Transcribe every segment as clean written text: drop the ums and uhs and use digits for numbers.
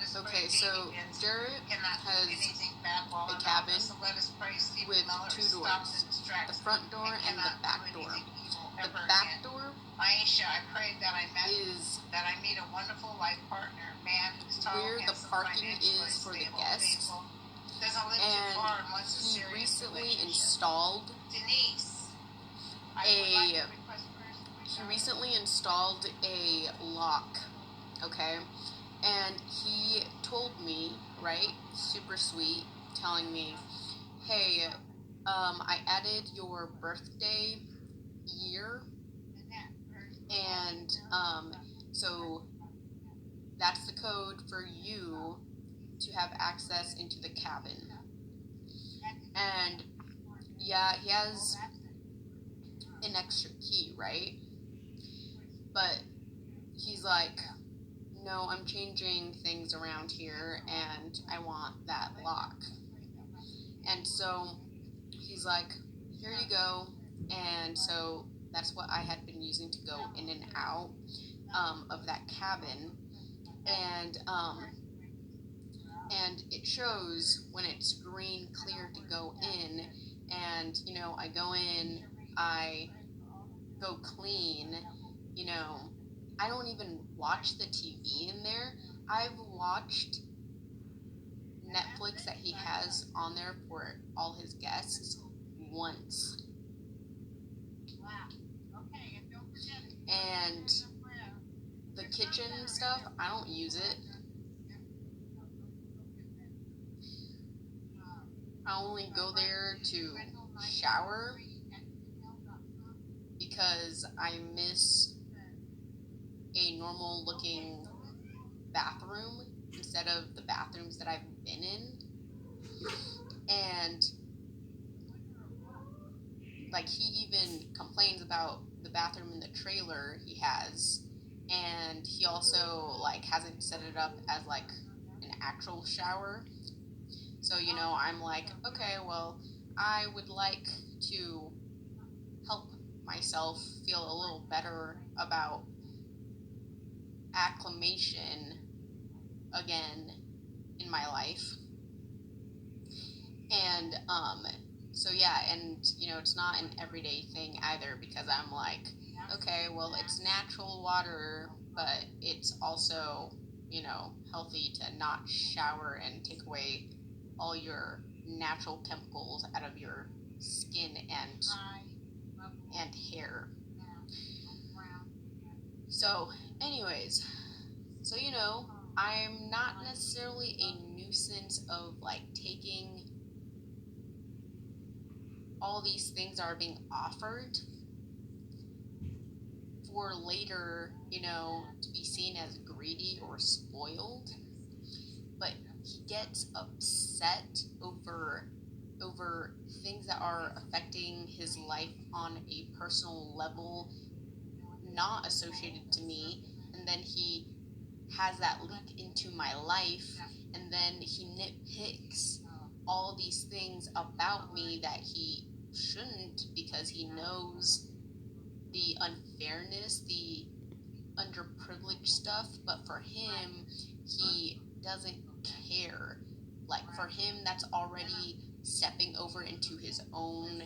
Okay, so Jarrett has a cabin with two doors, the front door and the back door. The back door is where the parking is for the guests, and he recently installed a lock, okay? And he told me, right, super sweet, telling me, hey, I added your birthday year, and so that's the code for you to have access into the cabin. And yeah, he has an extra key, right? But he's like, no, I'm changing things around here and I want that lock. And so he's like, here you go. And so that's what I had been using to go in and out of that cabin. And it shows when it's green clear to go in, and I go in, I go clean, I don't even watch the TV in there. I've watched Netflix that he has on there for all his guests once. And the kitchen stuff, I don't use it. I only go there to shower because I miss a normal looking bathroom instead of the bathrooms that I've been in. And like, he even complains about the bathroom in the trailer he has, and he also like hasn't set it up as like an actual shower. So I'm like, okay, well, I would like to help myself feel a little better about acclimation again in my life. And so yeah, and it's not an everyday thing either, because I'm like, okay, well, it's natural water, but it's also healthy to not shower and take away all your natural chemicals out of your skin and hair. So anyways, so I'm not necessarily a nuisance of like taking all these things that are being offered for later, to be seen as greedy or spoiled. But he gets upset over things that are affecting his life on a personal level, not associated to me, and then he has that leak into my life, and then he nitpicks all these things about me that he shouldn't, because he knows the unfairness, the underprivileged stuff. But for him, he doesn't care. Like, for him, that's already stepping over into his own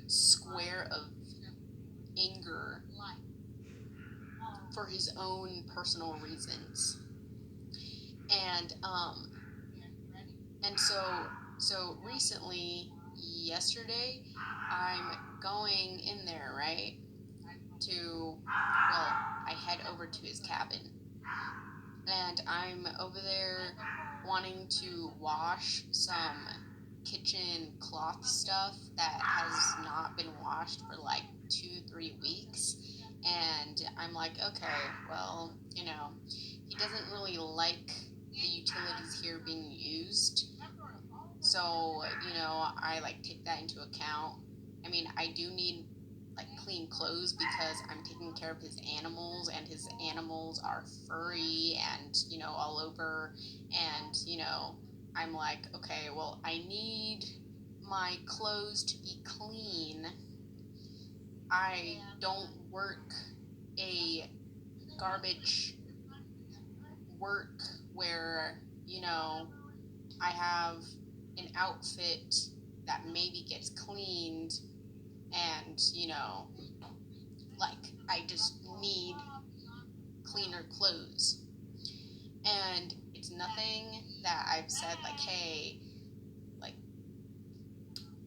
square of anger for his own personal reasons. And so recently, yesterday, I'm going in there, right, I head over to his cabin, and I'm over there wanting to wash some kitchen cloth stuff that has not been washed for like 2-3 weeks. And I'm like, okay, well, he doesn't really like the utilities here being used. So, I like take that into account. I mean, I do need like clean clothes because I'm taking care of his animals, and his animals are furry and, all over. And, I'm like, okay, well, I need my clothes to be clean. I don't work a garbage work where, I have an outfit that maybe gets cleaned and, like I just need cleaner clothes. And it's nothing that I've said like, hey, like,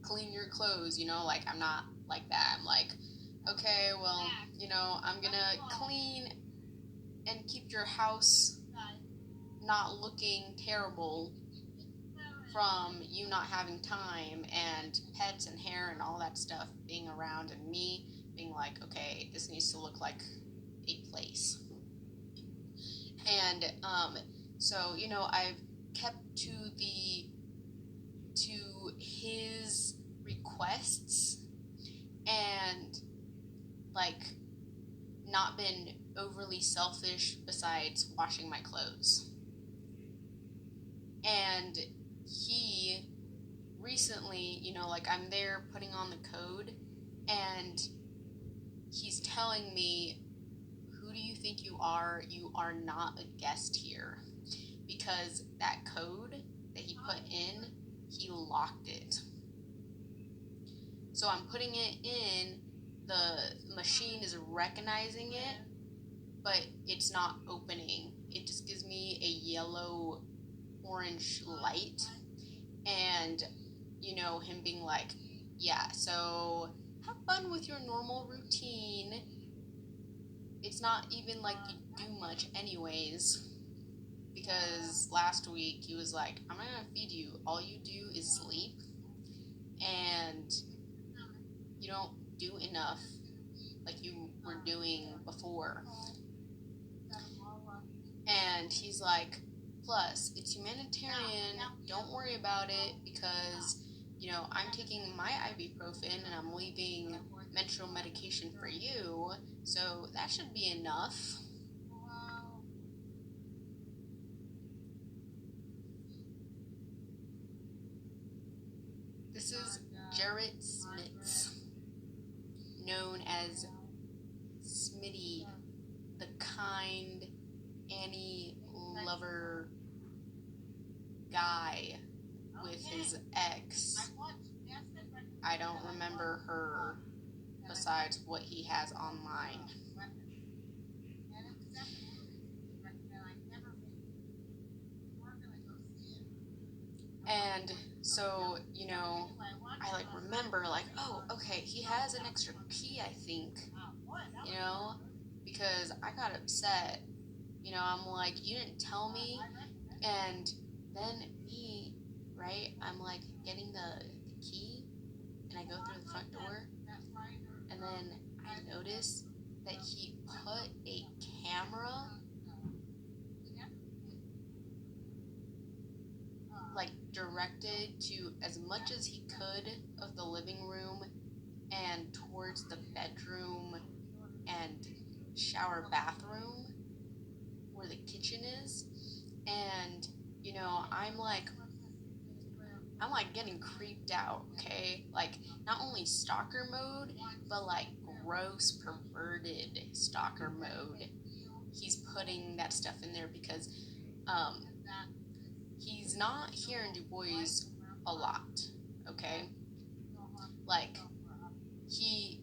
clean your clothes, like I'm not like that. I'm like, okay, well, I'm gonna clean and keep your house not looking terrible from you not having time and pets and hair and all that stuff being around, and me being like, okay, this needs to look like a place. And so I've kept to his requests and like not been overly selfish besides washing my clothes. And he recently, like I'm there putting on the code and he's telling me, who do you think you are? You are not a guest here. Because that code that he put in, he locked it. So I'm putting it in, the machine is recognizing it, but it's not opening. It just gives me a yellow orange light, and him being like, yeah, so have fun with your normal routine. It's not even like you do much anyways, because last week he was like, I'm gonna feed you, all you do is sleep and you don't do enough like you were doing before. And he's like, plus, it's humanitarian, don't worry about it, because, I'm taking my ibuprofen and I'm leaving menstrual medication for you, so that should be enough. This is Jarrett Smits, known as Smitty, the kind Annie lover guy with his ex. I don't remember her besides what he has online. And so, I like remember like, oh, okay, he has an extra key, I think, because I got upset. I'm like, you didn't tell me. And then me, right, I'm like getting the key and I go through the front door, and then I notice that he put a camera like directed to as much as he could of the living room and towards the bedroom and shower bathroom where the kitchen is. And I'm like getting creeped out, okay? Like not only stalker mode, but like gross perverted stalker mode. He's putting that stuff in there because he's not here in Dubois a lot, okay? Like he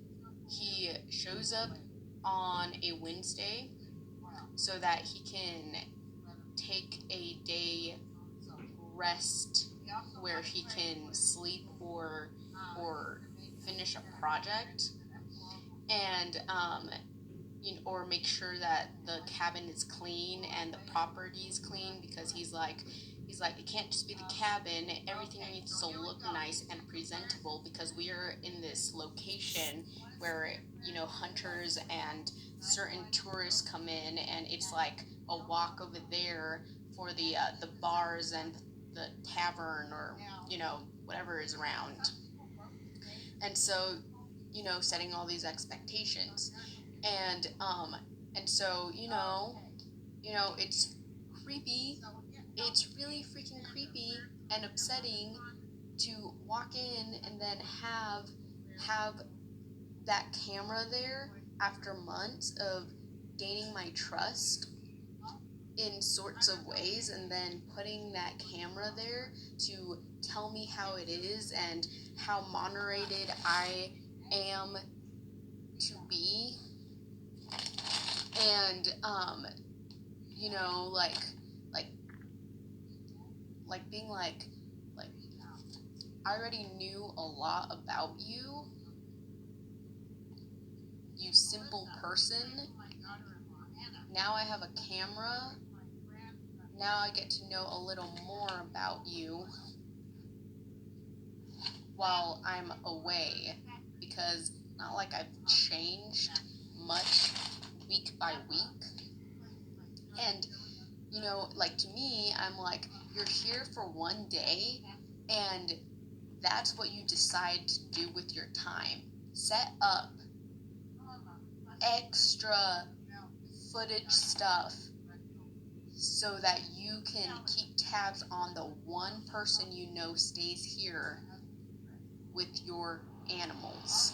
shows up on a Wednesday so that he can take a day rest where he can sleep or finish a project, and or make sure that the cabin is clean and the property is clean, because he's like it can't just be the cabin, everything needs to look nice and presentable, because we are in this location where hunters and certain tourists come in, and it's like a walk over there for the bars and the tavern, or whatever is around. And so setting all these expectations, and so it's creepy. It's really freaking creepy and upsetting to walk in and then have that camera there after months of gaining my trust, in sorts of ways, and then putting that camera there to tell me how it is and how moderated I am to be. And you know, like being like I already knew a lot about you, you simple person. Now I have a camera. Now I get to know a little more about you while I'm away, because not like I've changed much week by week. And, you know, like to me, I'm like, you're here for one day, and that's what you decide to do with your time. Set up extra footage stuff so that you can keep tabs on the one person you know stays here with your animals.